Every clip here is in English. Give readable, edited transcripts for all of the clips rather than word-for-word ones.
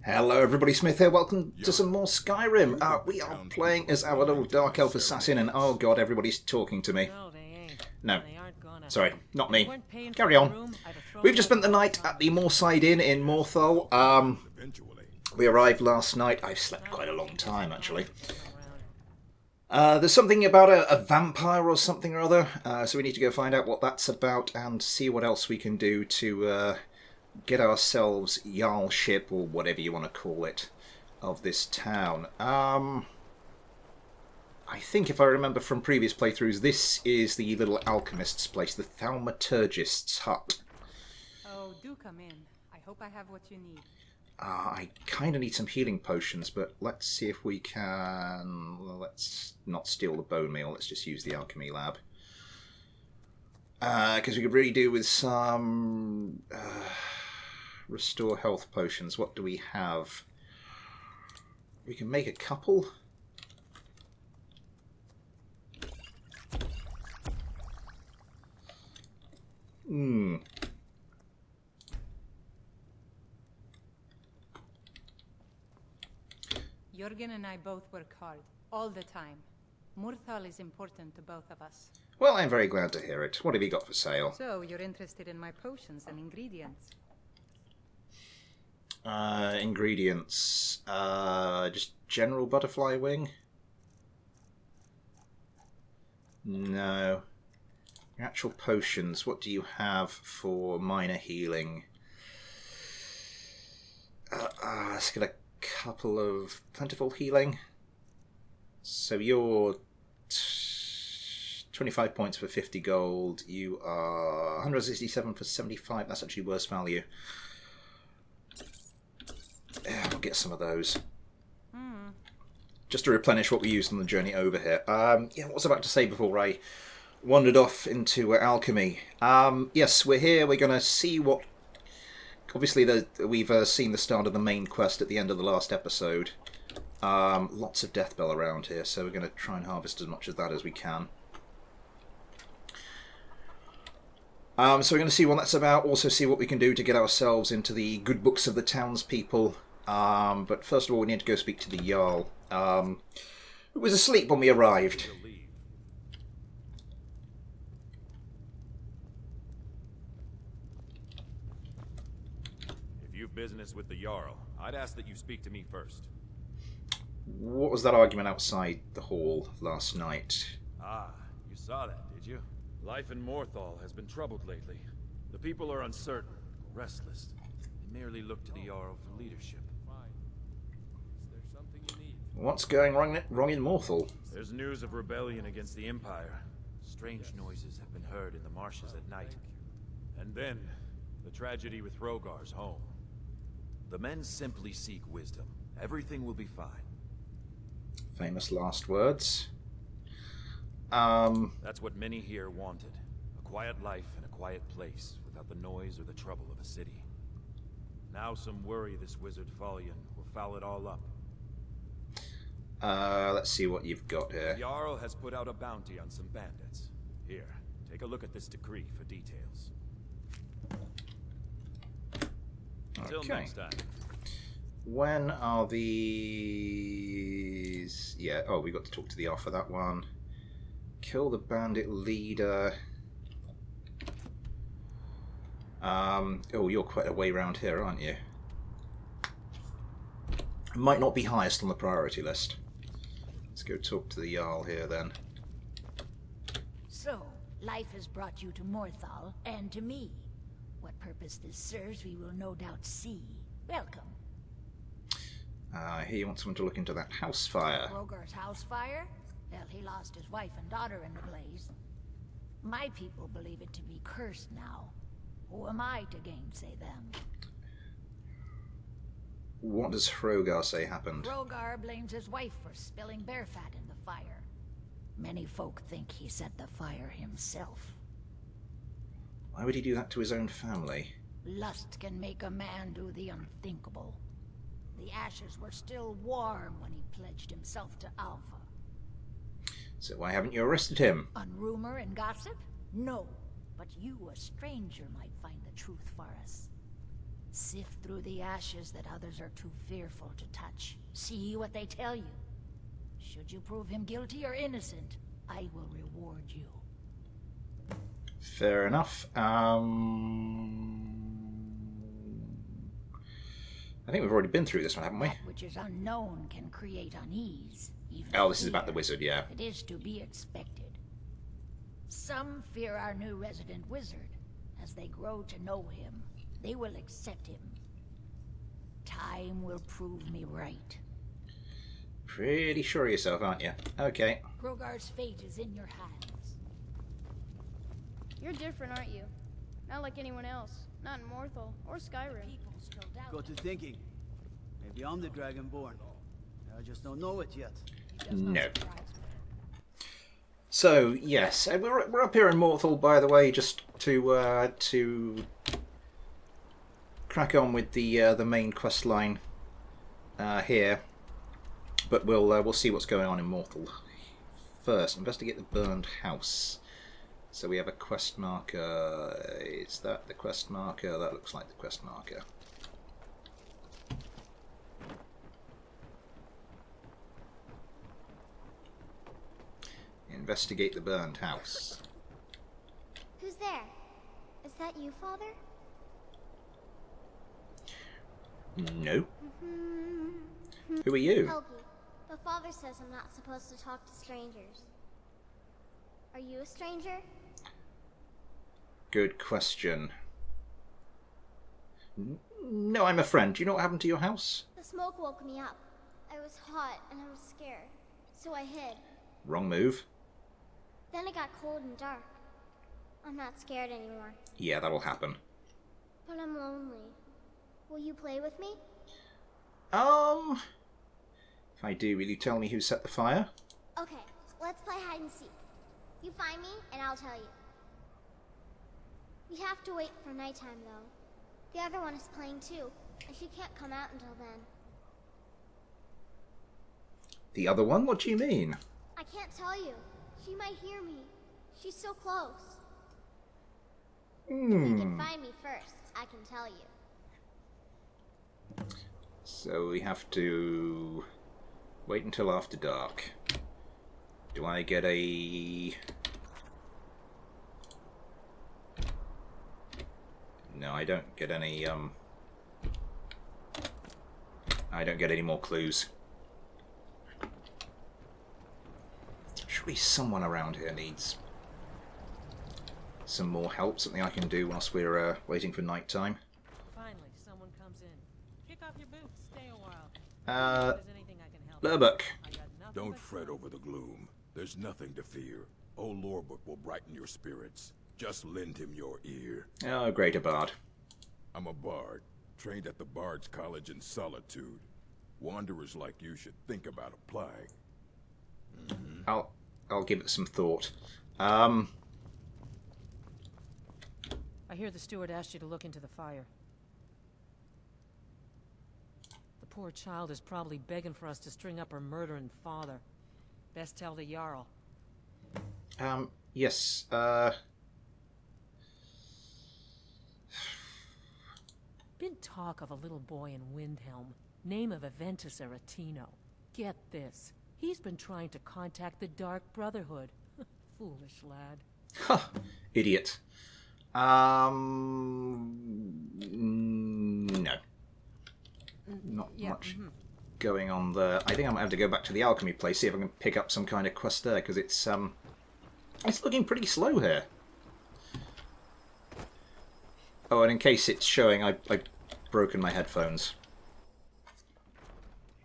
Hello everybody, Smith here, welcome to some more Skyrim. We are playing as our little Dark Elf Assassin and oh god, everybody's talking to me. No, sorry, not me. Carry on. We've just spent the night at the Moorside Inn in Morthal. We arrived last night. I've slept quite a long time actually. There's something about a vampire or something or other, so we need to go find out what that's about and see what else we can do to get ourselves Jarlship, or whatever you want to call it, of this town. I think if I remember from previous playthroughs, this is the little alchemist's place, the thaumaturgist's hut. Oh, do come in. I hope I have what you need. I kind of need some healing potions, but let's see if we can... Well, let's not steal the bone meal, let's just use the alchemy lab. Because we could really do with some... restore health potions. What do we have? We can make a couple. Jürgen and I both work hard, all the time. Morthal is important to both of us. Well, I'm very glad to hear it. What have you got for sale? So, you're interested in my potions and ingredients? Ingredients. Just general butterfly wing? No. Your actual potions, what do you have for minor healing? Let's get a couple of plentiful healing. So you're 25 points for 50 gold. You are 167 for 75. That's actually worse value. Yeah, we'll get some of those. Just to replenish what we used on the journey over here. Yeah, what was I about to say before I wandered off into alchemy? Yes, we're here. We're going to see what... Obviously, we've seen the start of the main quest at the end of the last episode. Lots of Deathbell around here, so we're going to try and harvest as much of that as we can. So we're going to see what that's about, also see what we can do to get ourselves into the good books of the townspeople. But first of all, we need to go speak to the Jarl, who was asleep when we arrived. If you've business with the Jarl, I'd ask that you speak to me first. What was that argument outside the hall last night? Ah, you saw that, did you? Life in Morthal has been troubled lately. The people are uncertain, restless. They merely look to the Jarl for leadership. Is there something you need? What's going wrong in Morthal? There's news of rebellion against the Empire. Strange noises have been heard in the marshes at night. And then, the tragedy with Rogar's home. The men simply seek wisdom. Everything will be fine. Famous last words. That's what many here wanted. A quiet life in a quiet place, without the noise or the trouble of a city. Now some worry this wizard Fallion will foul it all up. Let's see what you've got here. The Jarl has put out a bounty on some bandits. Here, take a look at this decree for details. Until next time. When are these... Yeah, oh, we got to talk to the Jarl for that one. Kill the bandit leader. Oh, you're quite a way round here, aren't you? Might not be highest on the priority list. Let's go talk to the Jarl here then. So, life has brought you to Morthal, and to me. What purpose this serves, we will no doubt see. Welcome. Here you want someone to look into that house fire. Rogar's house fire? Well, he lost his wife and daughter in the blaze. My people believe it to be cursed now. Who am I to gainsay them? What does Hrogar say happened? Rogar blames his wife for spilling bear fat in the fire. Many folk think he set the fire himself. Why would he do that to his own family? Lust can make a man do the unthinkable. The ashes were still warm when he pledged himself to Alpha. So why haven't you arrested him? On rumor and gossip? No. But you, a stranger, might find the truth for us. Sift through the ashes that others are too fearful to touch. See what they tell you. Should you prove him guilty or innocent, I will reward you. Fair enough. I think we've already been through this one, haven't we? That which is unknown can create unease. Even Oh, this is about fear. the wizard, yeah. It is to be expected. Some fear our new resident wizard. As they grow to know him, they will accept him. Time will prove me right. Pretty sure of yourself, aren't you? Okay. Rogar's fate is in your hands. You're different, aren't you? Not like anyone else. Not in Morthal or Skyrim. People still doubt Got to thinking. Maybe I'm the Dragonborn. I just don't know it yet. It does not No. surprise me. So, yes, we're up here in Morthal, by the way, just to crack on with the main quest line here. But we'll see what's going on in Morthal. First, investigate the burned house. So we have a quest marker. Is that the quest marker? That looks like the quest marker. Investigate the burned house. Who's there? Is that you, Father? No. Who are you? Helgi. But Father says I'm not supposed to talk to strangers. Are you a stranger? Good question. No, I'm a friend. Do you know what happened to your house? The smoke woke me up. I was hot and I was scared. So I hid. Wrong move. Then it got cold and dark. I'm not scared anymore. Yeah, that'll happen. But I'm lonely. Will you play with me? If I do, will you tell me who set the fire? Okay, let's play hide and seek. You find me and I'll tell you. We have to wait for nighttime though. The other one is playing too, and she can't come out until then. The other one? What do you mean? I can't tell you. She might hear me. She's so close. If you can find me first, I can tell you. So we have to wait until after dark. Do I get a... No, I don't get any, I don't get any more clues. Surely someone around here needs some more help, something I can do whilst we're waiting for night time. Finally, someone comes in. Kick off your boots, stay a while. Uh, If there's anything I can help. Lurbuck. I got nothing Don't but fret trouble. over the gloom. There's nothing to fear. Old Lorbook will brighten your spirits. Just lend him your ear. Oh, greater bard. I'm a bard, trained at the Bard's College in Solitude. Wanderers like you should think about applying. I'll give it some thought. I hear the steward asked you to look into the fire. The poor child is probably begging for us to string up her murdering father. Best tell the Jarl. Yes, Been talk of a little boy in Windhelm. Name of Aventus Aretino. Get this. He's been trying to contact the Dark Brotherhood. Foolish lad. ha, idiot. No. Not much going on there. I think I might have to go back to the alchemy place, see if I can pick up some kind of quest there, because it's looking pretty slow here. Oh, and in case it's showing, I've broken my headphones.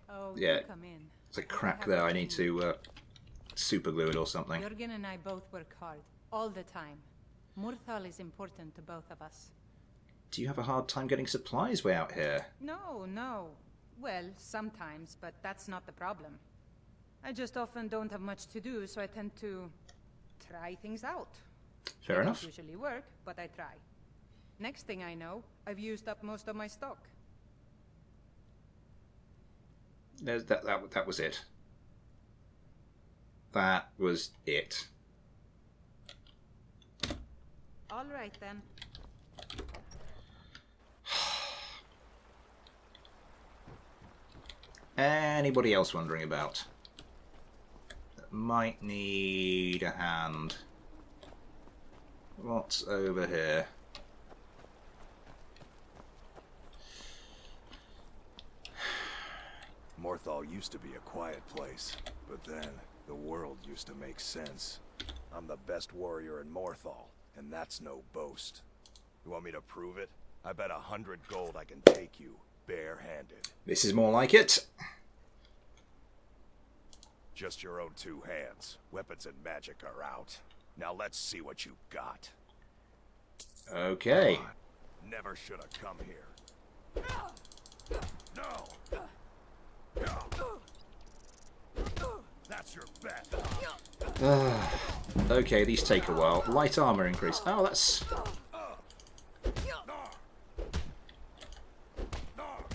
Oh, Yeah. you come in. There's a crack there. I need to super glue it or something. Jürgen and I both work hard, all the time. Morthal is important to both of us. Do you have a hard time getting supplies way out here? No, no. Well, sometimes, but that's not the problem. I just often don't have much to do, so I tend to try things out. Fair They enough. don't usually work, but I try. Next thing I know, I've used up most of my stock. That was it. That was it. All right then. Anybody else wondering about? That might need a hand. What's over here? Morthal used to be a quiet place, but then the world used to make sense. I'm the best warrior in Morthal, and that's no boast. You want me to prove it? I bet 100 gold I can take you, bare-handed. This is more like it. Just your own 2 hands. Weapons and magic are out. Now let's see what you got. Okay. Never should have come here. No! That's your bet. Okay, these take a while. Light armor increase. Oh, that's...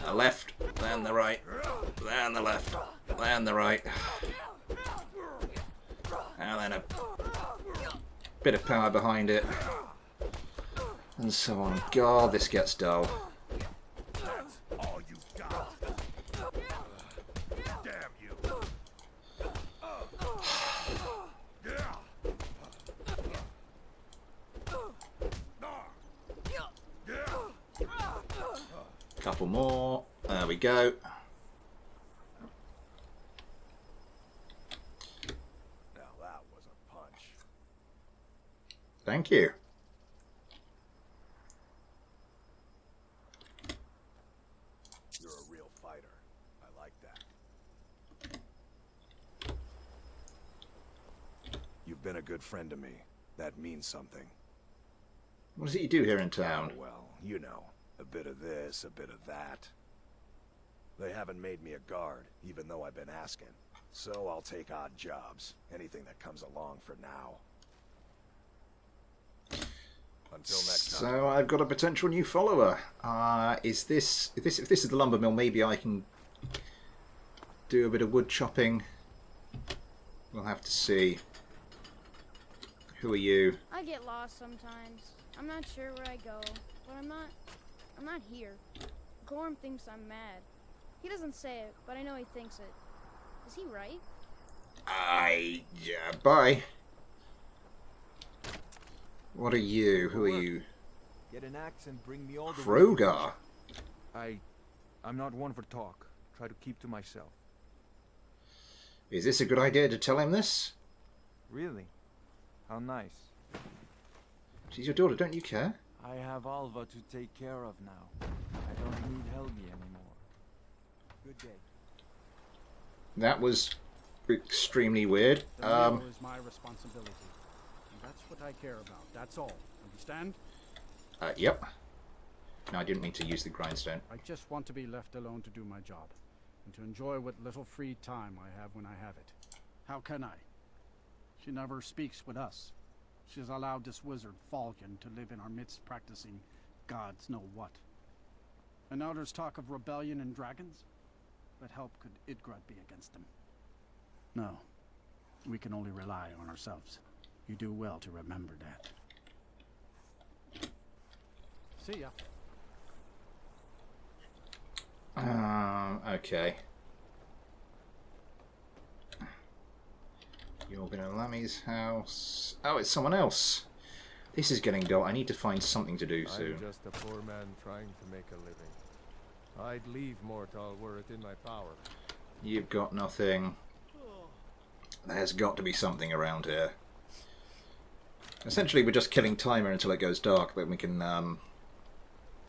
The left, then the right, then the left, then the right. And then a bit of power behind it. And so on. God, this gets dull. That's all you got. Damn you. Couple more. There we go. Now that was a punch. Thank you. You're a real fighter. I like that. You've been a good friend to me. That means something. What is it you do here in town? Well, you know, a bit of this, a bit of that. They haven't made me a guard, even though I've been asking. So I'll take odd jobs. Anything that comes along for now. Until next time. So I've got a potential new follower. If this is the lumber mill, maybe I can do a bit of wood chopping. We'll have to see. Who are you? I get lost sometimes. I'm not sure where I go, but I'm not here. Gorm thinks I'm mad. He doesn't say it, but I know he thinks it. Is he right? Yeah, bye. What are you? Who are you? Get an axe and bring me all the Krogar. I'm not one for talk. Try to keep to myself. Is this a good idea to tell him this? Really? How nice. She's your daughter, don't you care? I have Alva to take care of now. I don't need Helgi anymore. Good day. That was extremely weird. The mill is my responsibility. And that's what I care about. That's all. Understand? Yep. No, I didn't mean to use the grindstone. I just want to be left alone to do my job. And to enjoy what little free time I have when I have it. How can I? She never speaks with us. She's allowed this wizard, Falcon, to live in our midst practicing gods know what. And now there's talk of rebellion and dragons? What help could Idgrad be against them? No. We can only rely on ourselves. You do well to remember that. See ya. Okay. You're gonna Lammy's house. Oh, it's someone else. This is getting dull. I need to find something to do soon. I'm just a poor man trying to make a living. I'd leave Morthal were it in my power. You've got nothing. There's got to be something around here. Essentially, we're just killing timer until it goes dark. Then we can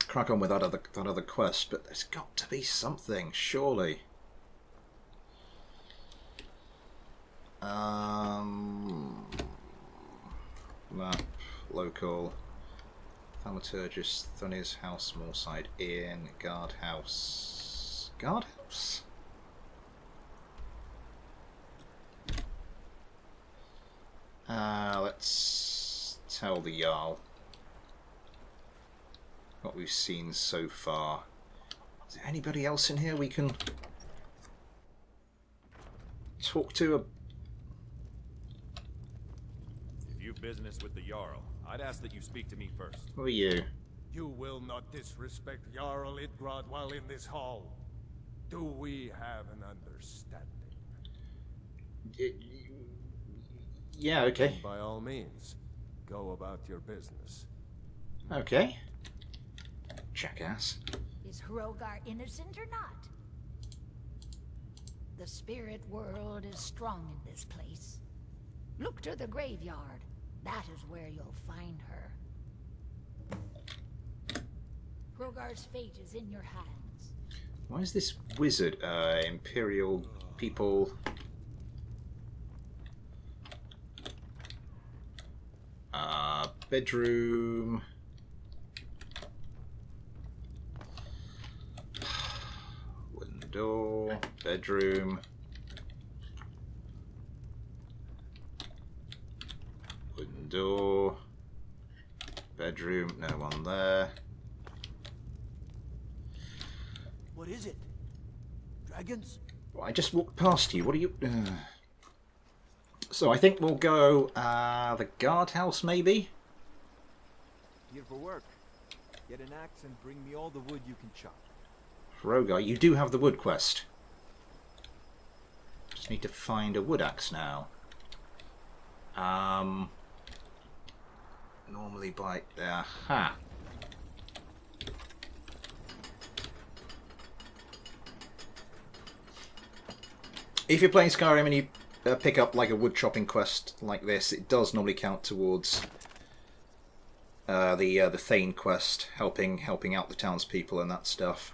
crack on with that other quest. But there's got to be something, surely. Map, local, thaumaturgist, Thunny's house, Moorside Inn, guardhouse. Guardhouse? Let's tell the Jarl what we've seen so far. Is there anybody else in here we can talk to? If you've business with the Jarl, I'd ask that you speak to me first. Who are you? You will not disrespect Jarl Idgrad while in this hall. Do we have an understanding? Yeah, okay. By all means, go about your business. Okay. Jackass. Is Hrogar innocent or not? The spirit world is strong in this place. Look to the graveyard. That is where you'll find her. Hrogar's fate is in your hands. Why is this wizard, Imperial people... bedroom... Window, bedroom... Window... Bedroom, no one there. What is it? Dragons? Well, I just walked past you. What are you... So I think we'll go the guardhouse, maybe? Here for work. Get an axe and bring me all the wood you can chop. Hrogar, you do have the wood quest. Just need to find a wood axe now. Normally by... Aha. If you're playing Skyrim and you pick up like a wood chopping quest like this, it does normally count towards the Thane quest, helping out the townspeople and that stuff.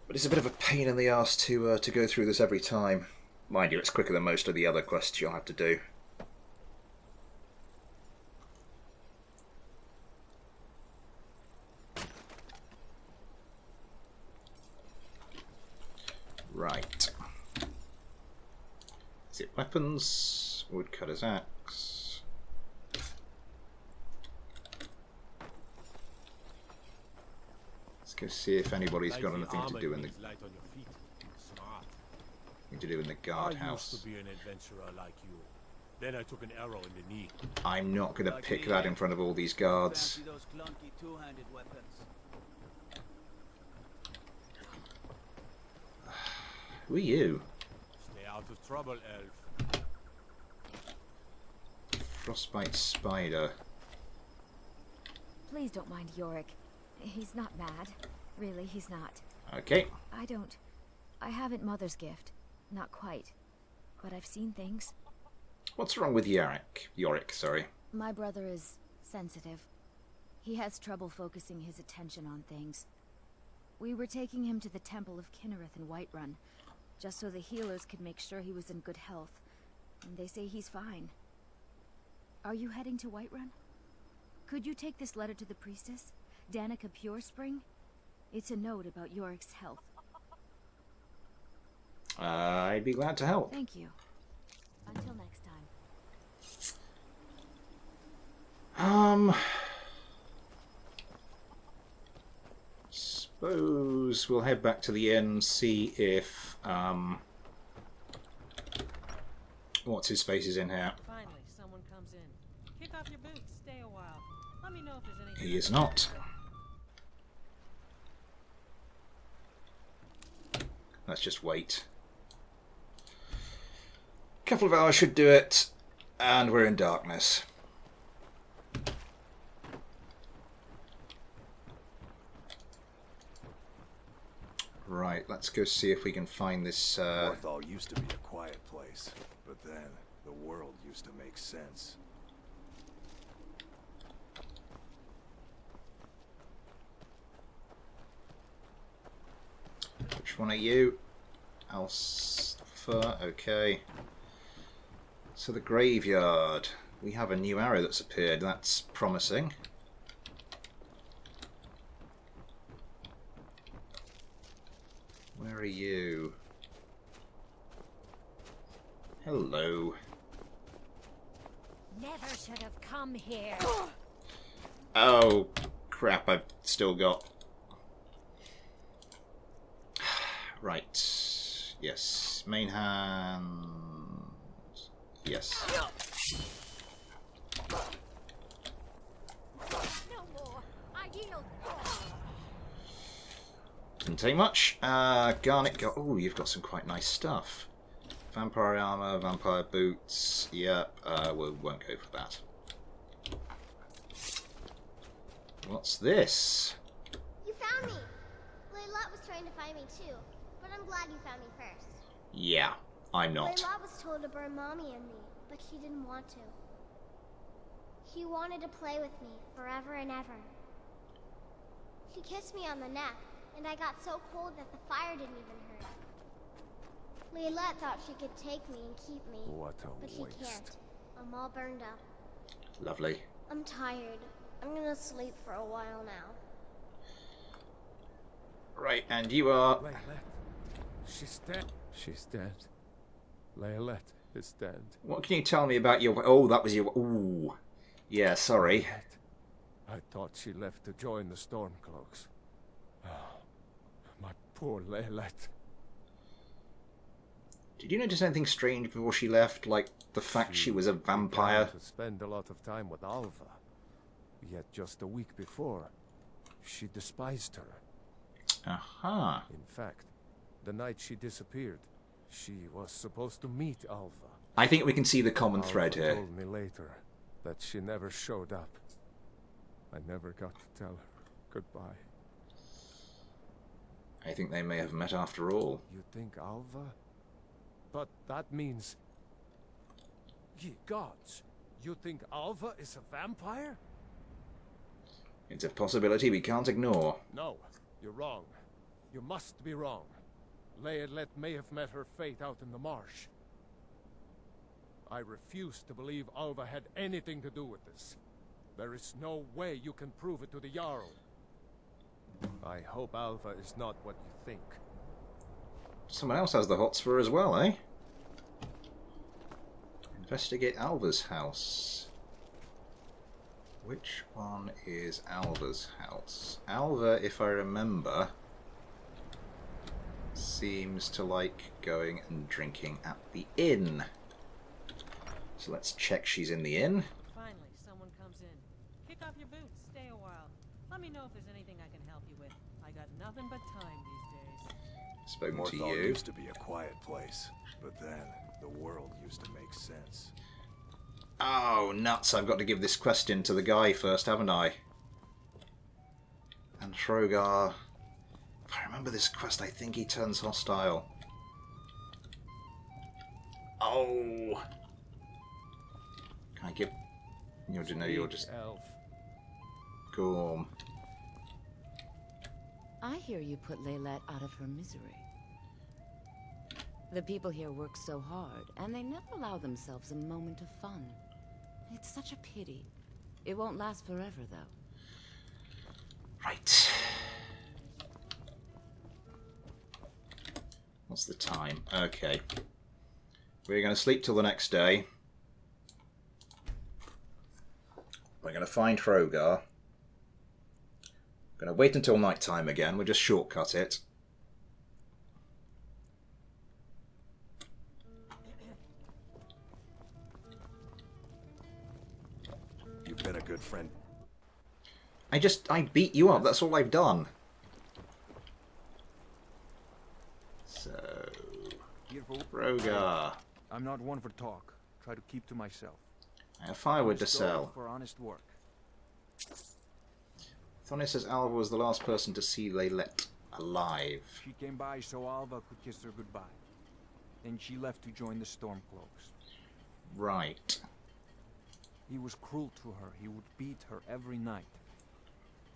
But it's a bit of a pain in the arse to go through this every time. Mind you, it's quicker than most of the other quests you'll have to do. Right. Is it weapons? Woodcutter's axe. Let's go see if anybody's got anything to do in the guardhouse. I used to be an adventurer like you. Then I took an arrow in the knee. I'm not going to pick that in front of all these guards. Fancy those clunky two-handed weapons. Who are you? Stay out of trouble, elf. Frostbite spider. Please don't mind Yorick. He's not mad. Really, he's not. Okay. I haven't Mother's gift. Not quite. But I've seen things. What's wrong with Yorick, sorry. My brother is sensitive. He has trouble focusing his attention on things. We were taking him to the Temple of Kinnereth in Whiterun, just so the healers could make sure he was in good health. And they say he's fine. Are you heading to Whiterun? Could you take this letter to the priestess, Danica Purespring? It's a note about Yorick's health. I'd be glad to help. Thank you. Until next time. Suppose we'll head back to the inn, see if what's his face is in here. Finally, someone comes in. Kick off your boots, stay a while. Let me know if there's anything. He is not. Let's just wait. A couple of hours should do it, and we're in darkness. Right, let's go see if we can find this. Morthal used to be a quiet place, but then the world used to make sense. Which one are you? Alpha, okay. So the graveyard. We have a new arrow that's appeared, that's promising. Where are you? Hello. Never should have come here. Oh, crap, I've still got... Right. Yes. Main hand... Yes. No more. I yield. Didn't take much. Garnet got... Oh, you've got some quite nice stuff. Vampire armor, vampire boots. Yep, we won't go for that. What's this? You found me! Layla was trying to find me too, but I'm glad you found me first. Yeah, I'm not. Layla was told to burn Mommy and me, but she didn't want to. She wanted to play with me forever and ever. She kissed me on the neck, and I got so cold that the fire didn't even hurt. Layla thought she could take me and keep me, What a but she waste. can't. I'm all burned up. Lovely. I'm tired. I'm gonna sleep for a while now. Right, and you are... Laylet. She's dead. She's dead. Laylet is dead. What can you tell me about your... Oh, that was your... Ooh. Yeah, sorry. I thought she left to join the Stormcloaks. Oh, my poor Laylet. Did you notice anything strange before she left? Like the fact she was a vampire? To spend a lot of time with Alva. Yet just a week before, she despised her. Aha. In fact, the night she disappeared, she was supposed to meet Alva. I think we can see the common thread Alva here. told me later that she never showed up. I never got to tell her goodbye. I think they may have met after all. You think Alva? But that means... Ye gods! You think Alva is a vampire? It's a possibility we can't ignore. No, you're wrong. You must be wrong. Laylet may have met her fate out in the marsh. I refuse to believe Alva had anything to do with this. There is no way you can prove it to the Jarl. I hope Alva is not what you think. Someone else has the hots for her as well, eh? Investigate Alva's house. Which one is Alva's house? Alva, if I remember, seems to like going and drinking at the inn. So let's check she's in the inn. Finally, someone comes in. Kick off your boots, stay a while. Let me know if there's anything I can help you with. I got nothing but time these days. Spoken to Morthal you. used to be a quiet place, but then the world used to make sense. Oh, nuts. I've got to give this question to the guy first, haven't I? And Trogar. If I remember this quest, I think he turns hostile. Oh. Can I give... You're just... Elf. Gorm. I hear you put Laylet out of her misery. The people here work so hard, and they never allow themselves a moment of fun. It's such a pity. It won't last forever, though. Right. What's the time? Okay. We're going to sleep till the next day. We're going to find Trogar. We're going to wait until night time again. We'll just shortcut it. You've been a good friend. I beat you up. That's all I've done. So, Trogar. I'm not one for talk. Try to keep to myself. I have firewood to Just go sell. for honest work. Thonny says Alva was the last person to see Laylet alive. She came by so Alva could kiss her goodbye. Then she left to join the Stormcloaks. Right. He was cruel to her. He would beat her every night.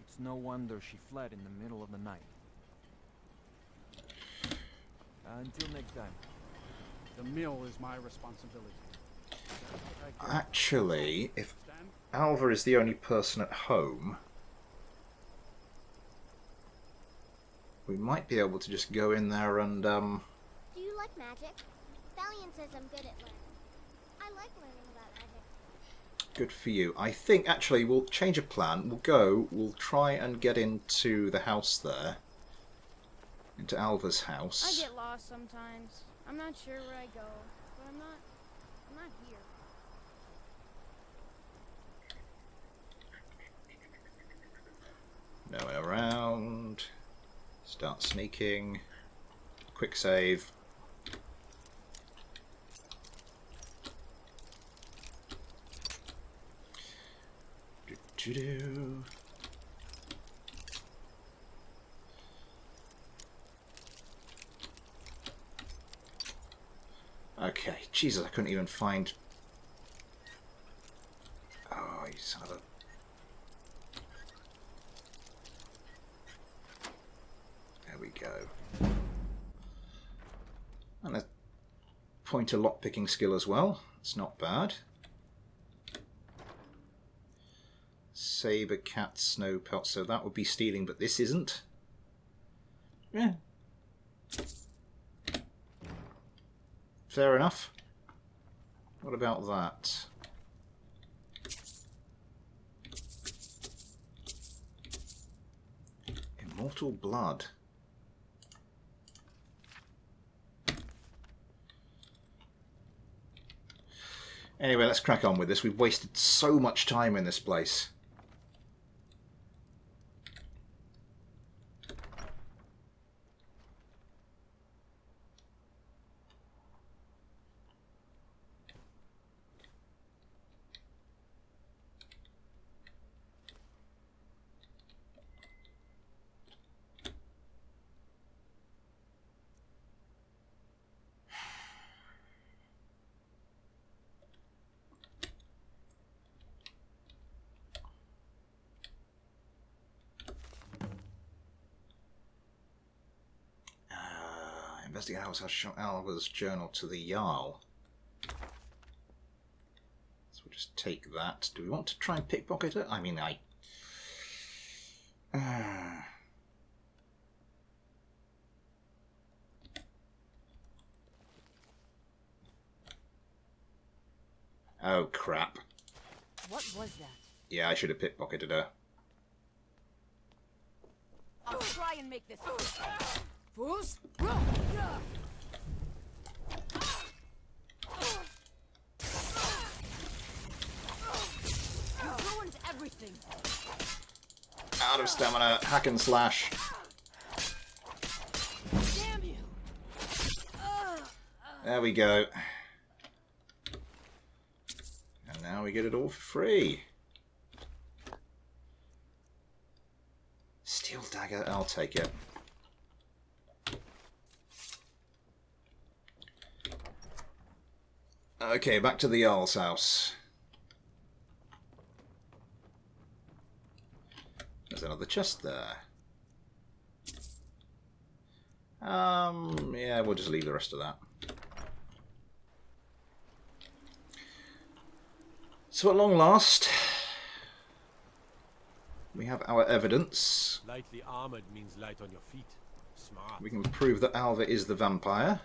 It's no wonder she fled in the middle of the night. Until next time. The meal is my responsibility. Actually, if Alva is the only person at home, we might be able to just go in there and, Do you like magic? Valiant says I'm good at learning. I like learning about magic. Good for you. I think, actually, we'll change a plan. We'll try and get into the house there. Into Alva's house. I get lost sometimes. I'm not sure where I go, but I'm not here. Start sneaking. Quick save. Do-do-do. Okay, Jesus, I couldn't even find... Oh, you son of a... There we go. And a pointer lockpicking skill as well. It's not bad. Saber, cat, snow pelt. So that would be stealing, but this isn't. Yeah. Fair enough. What about that? Immortal blood. Anyway, let's crack on with this. We've wasted so much time in this place. Investigate Alva's journal to the Jarl. So we'll just take that. Do we want to try and pickpocket it? I mean, Oh, crap. What was that? Yeah, I should have pickpocketed her. I'll try and make this. Fools! You ruined everything. Out of stamina, hack and slash. Damn you! There we go. And now we get it all for free. Steel dagger, I'll take it. Okay, back to the Jarl's house. There's another chest there. Yeah, we'll just leave the rest of that. So at long last, we have our evidence. Lightly armored means light on your feet. Smart. We can prove that Alva is the vampire.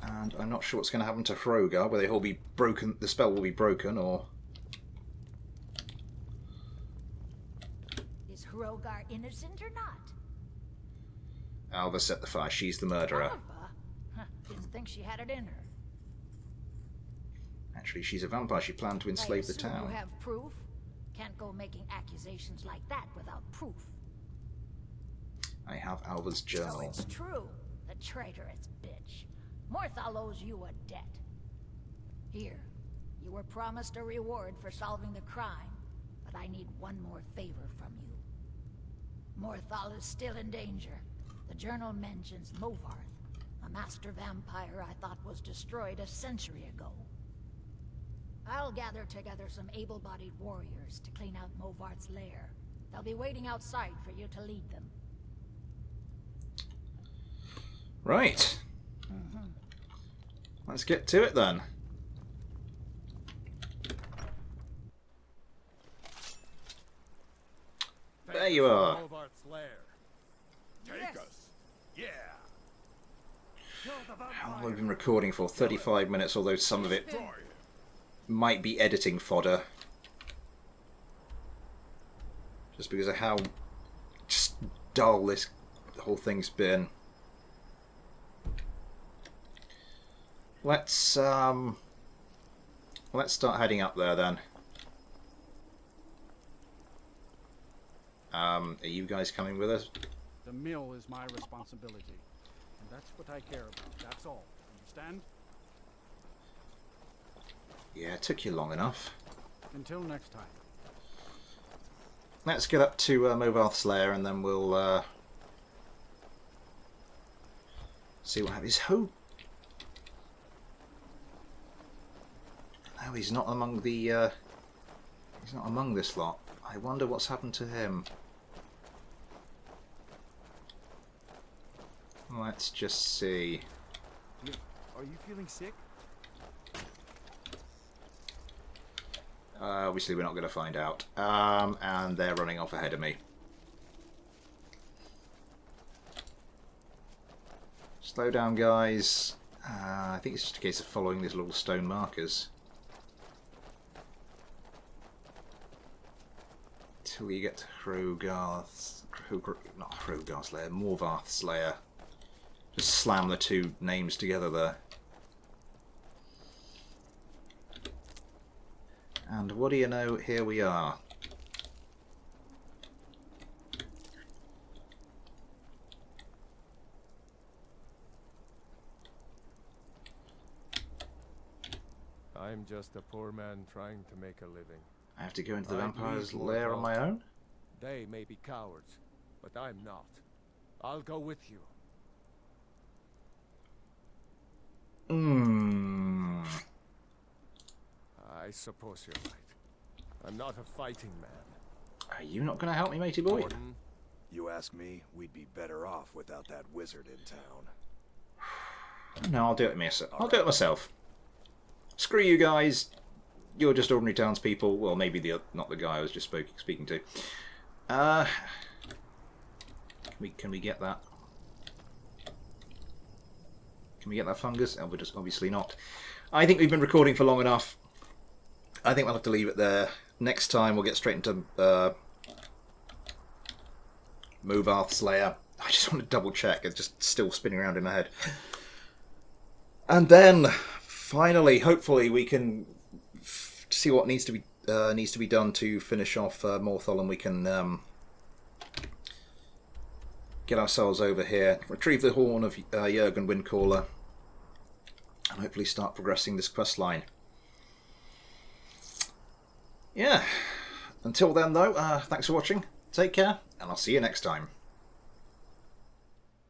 And I'm not sure what's going to happen to Hrogar, whether he'll be broken, the spell will be broken, or... Is Hrogar innocent or not? Alva set the fire. She's the murderer. Alva? Huh, didn't think she had it in her. Actually, she's a vampire. She planned to enslave the town. You have proof? Can't go making accusations like that without proof. I have Alva's So journal. it's true. The traitorous bitch. Morthal owes you a debt. Here, you were promised a reward for solving the crime, but I need one more favor from you. Morthal is still in danger. The journal mentions Movarth, a master vampire I thought was destroyed a century ago. I'll gather together some able-bodied warriors to clean out Movarth's lair. They'll be waiting outside for you to lead them. Right. Let's get to it then. There you are. Take us. Yeah. How long have we been recording for? 35 minutes, although some of it might be editing fodder. Just because of how just dull this whole thing's been. Let's start heading up there then. Are you guys coming with us? The mill is my responsibility. And that's what I care about. That's all. Understand? Yeah, it took you long enough. Until next time. Let's get up to Morthal's lair and then we'll see what happens. Who? No, he's not among the. He's not among this lot. I wonder what's happened to him. Let's just see. Are you feeling sick? Obviously, we're not going to find out. And they're running off ahead of me. Slow down, guys. I think it's just a case of following these little stone markers. Till you get to not Hrogarth's lair, Morth's lair. Just slam the two names together there. And what do you know, here we are. I'm just a poor man trying to make a living. I have to go into the I vampire's need lair on my Morthal. own? They may be cowards, but I'm not. I'll go with you. I suppose you're right. I'm not a fighting man. Are you not going to help me, matey boy? You ask me, we'd be better off without that wizard in town. No, I'll do it myself. I'll do it myself. Screw you guys. You're just ordinary townspeople. Well, maybe not the guy I was just speaking to. Can we get that? Can we get that fungus? Oh, we're just obviously not. I think we've been recording for long enough. I think we'll have to leave it there. Next time we'll get straight into Morth's lair. I just want to double check. It's just still spinning around in my head. And then, finally, hopefully, we can see what needs to be done to finish off Morthal, and we can get ourselves over here, retrieve the horn of Jurgen Windcaller, and hopefully start progressing this quest line. Yeah. Until then, though, thanks for watching. Take care, and I'll see you next time.